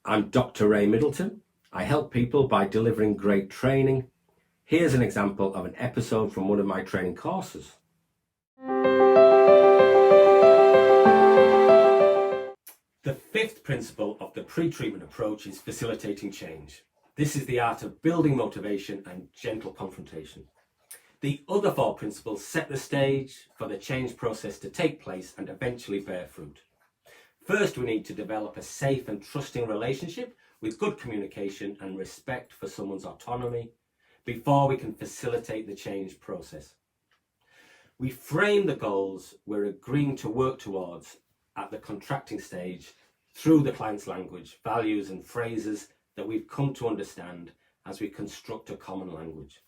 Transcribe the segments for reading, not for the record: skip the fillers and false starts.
I'm Dr. Ray Middleton. I help people by delivering great training. Here's an example of an episode from one of my training courses. The fifth principle of the pre-treatment approach is facilitating change. This is the art of building motivation and gentle confrontation. The other four principles set the stage for the change process to take place and eventually bear fruit. First, we need to develop a safe and trusting relationship with good communication and respect for someone's autonomy before we can facilitate the change process. We frame the goals we're agreeing to work towards at the contracting stage through the client's language, values and phrases that we've come to understand as we construct a common language.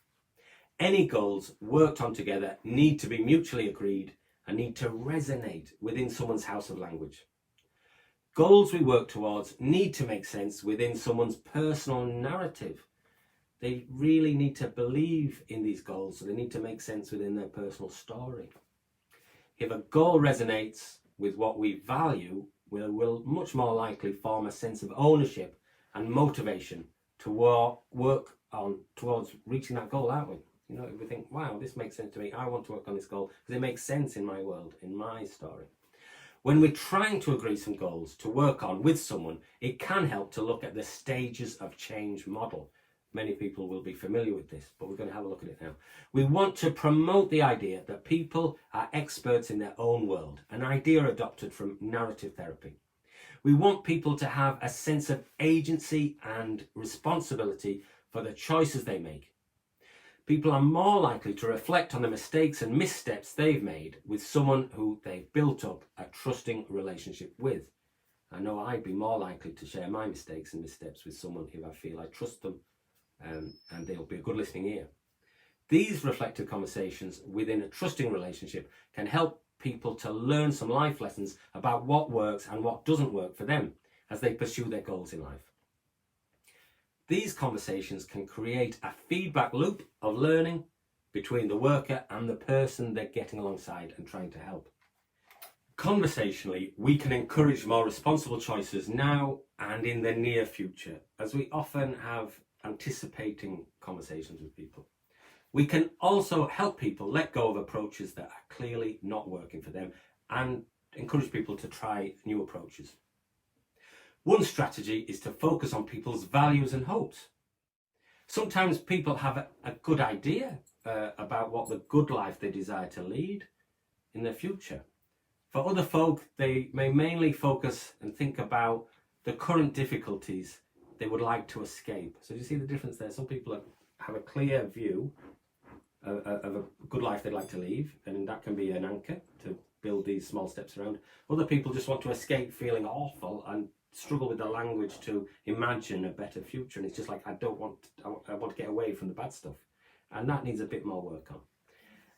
Any goals worked on together need to be mutually agreed and need to resonate within someone's house of language. Goals we work towards need to make sense within someone's personal narrative. They really need to believe in these goals, so they need to make sense within their personal story. If a goal resonates with what we value, we'll much more likely form a sense of ownership and motivation to work on towards reaching that goal, aren't we? You know, if we think, wow, this makes sense to me, I want to work on this goal because it makes sense in my world, in my story. When we're trying to agree some goals to work on with someone, it can help to look at the stages of change model. Many people will be familiar with this, but we're going to have a look at it now. We want to promote the idea that people are experts in their own world, an idea adopted from narrative therapy. We want people to have a sense of agency and responsibility for the choices they make. People are more likely to reflect on the mistakes and missteps they've made with someone who they've built up a trusting relationship with. I know I'd be more likely to share my mistakes and missteps with someone who I feel I trust them and they'll be a good listening ear. These reflective conversations within a trusting relationship can help people to learn some life lessons about what works and what doesn't work for them as they pursue their goals in life. These conversations can create a feedback loop of learning between the worker and the person they're getting alongside and trying to help. Conversationally, we can encourage more responsible choices now and in the near future, as we often have anticipating conversations with people. We can also help people let go of approaches that are clearly not working for them and encourage people to try new approaches. One strategy is to focus on people's values and hopes. Sometimes people have a good idea about what the good life they desire to lead in the future. For other folk, they may mainly focus and think about the current difficulties they would like to escape. So do you see the difference there? Some people have a clear view of a good life they'd like to lead, and that can be an anchor to build these small steps around. Other people just want to escape feeling awful and struggle with the language to imagine a better future, and it's just like I want to get away from the bad stuff, and that needs a bit more work on.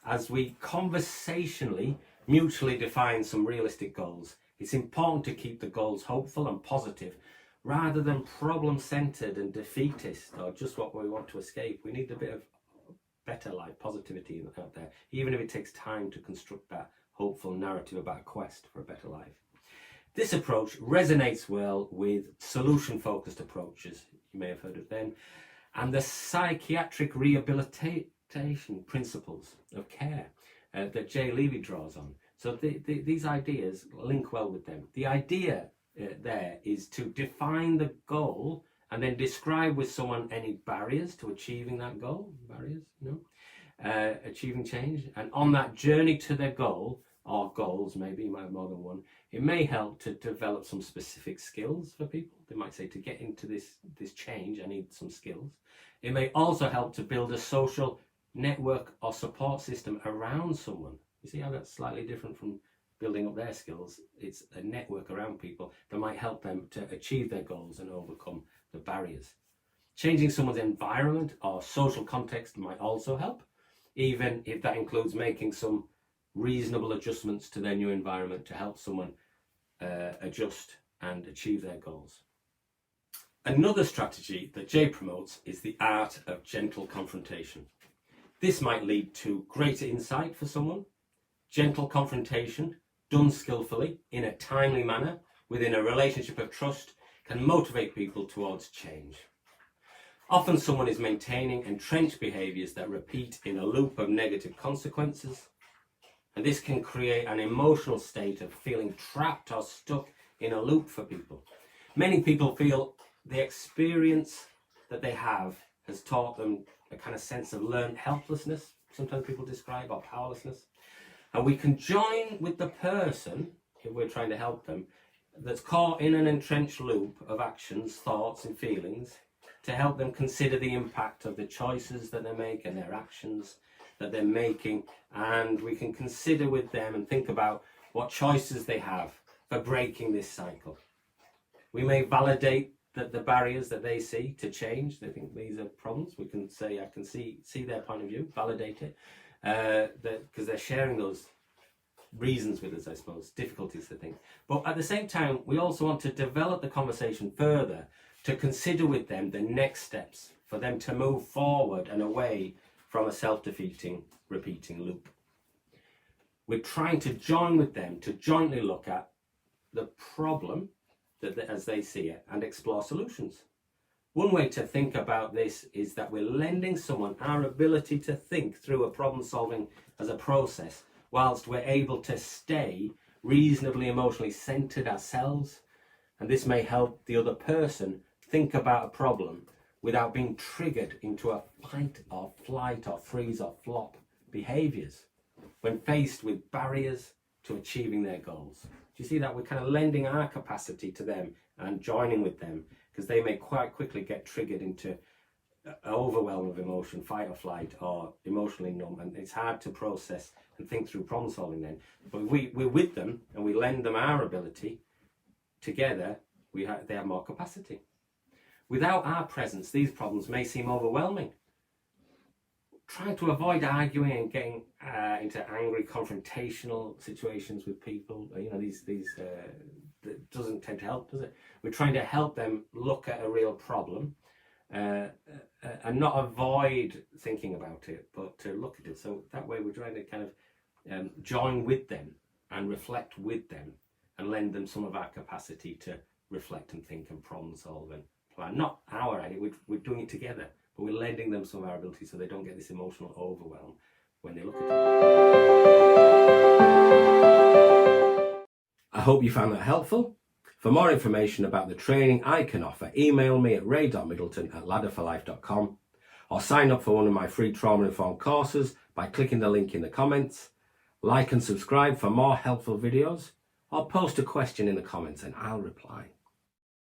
As we conversationally mutually define some realistic goals, it's important to keep the goals hopeful and positive rather than problem-centered and defeatist or just what we want to escape. We need a bit of better life, positivity out there, even if it takes time to construct that hopeful narrative about a quest for a better life. This approach resonates well with solution-focused approaches, you may have heard of them, and the psychiatric rehabilitation principles of care that Levy draws on. So these ideas link well with them. The idea there is to define the goal and then describe with someone any barriers to achieving that goal, achieving change. And on that journey to their goal, or goals, maybe you might have more than one, it may help to develop some specific skills for people. They might say, to get into this change, I need some skills. It may also help to build a social network or support system around someone. You see how that's slightly different from building up their skills? It's a network around people that might help them to achieve their goals and overcome the barriers. Changing someone's environment or social context might also help, even if that includes making some reasonable adjustments to their new environment to help someone adjust and achieve their goals. Another strategy that Jay promotes is the art of gentle confrontation. This might lead to greater insight for someone. Gentle confrontation, done skillfully in a timely manner within a relationship of trust, can motivate people towards change. Often someone is maintaining entrenched behaviours that repeat in a loop of negative consequences, and this can create an emotional state of feeling trapped or stuck in a loop for people. Many people feel the experience that they have has taught them a kind of sense of learned helplessness, sometimes people describe, or powerlessness. And we can join with the person, if we're trying to help them, that's caught in an entrenched loop of actions, thoughts and feelings, to help them consider the impact of the choices that they make and their actions that they're making. And we can consider with them and think about what choices they have for breaking this cycle. We may validate that the barriers that they see to change, they think these are problems. We can say, I can see their point of view, validate it, because they're sharing those reasons with us, I suppose, difficulties to think. But at the same time, we also want to develop the conversation further to consider with them the next steps for them to move forward and away from a self-defeating, repeating loop. We're trying to join with them to jointly look at the problem as they see it and explore solutions. One way to think about this is that we're lending someone our ability to think through a problem solving as a process, whilst we're able to stay reasonably emotionally centered ourselves, and this may help the other person think about a problem without being triggered into a fight or flight or freeze or flop behaviours when faced with barriers to achieving their goals. Do you see that? We're kind of lending our capacity to them and joining with them, because they may quite quickly get triggered into an overwhelm of emotion, fight or flight, or emotionally numb, and it's hard to process and think through problem solving then. But if we're with them and we lend them our ability, together they have more capacity. Without our presence, these problems may seem overwhelming. Trying to avoid arguing and getting into angry, confrontational situations with people, that doesn't tend to help, does it? We're trying to help them look at a real problem and not avoid thinking about it, but to look at it. So that way we're trying to kind of join with them and reflect with them and lend them some of our capacity to reflect and think and problem solve and plan. Not our idea, we're doing it together, but we're lending them some of our ability so they don't get this emotional overwhelm when they look at it. I hope you found that helpful. For more information about the training I can offer, email me at ray.middleton@ladderforlife.com or sign up for one of my free trauma-informed courses by clicking the link in the comments. Like and subscribe for more helpful videos, or post a question in the comments and I'll reply.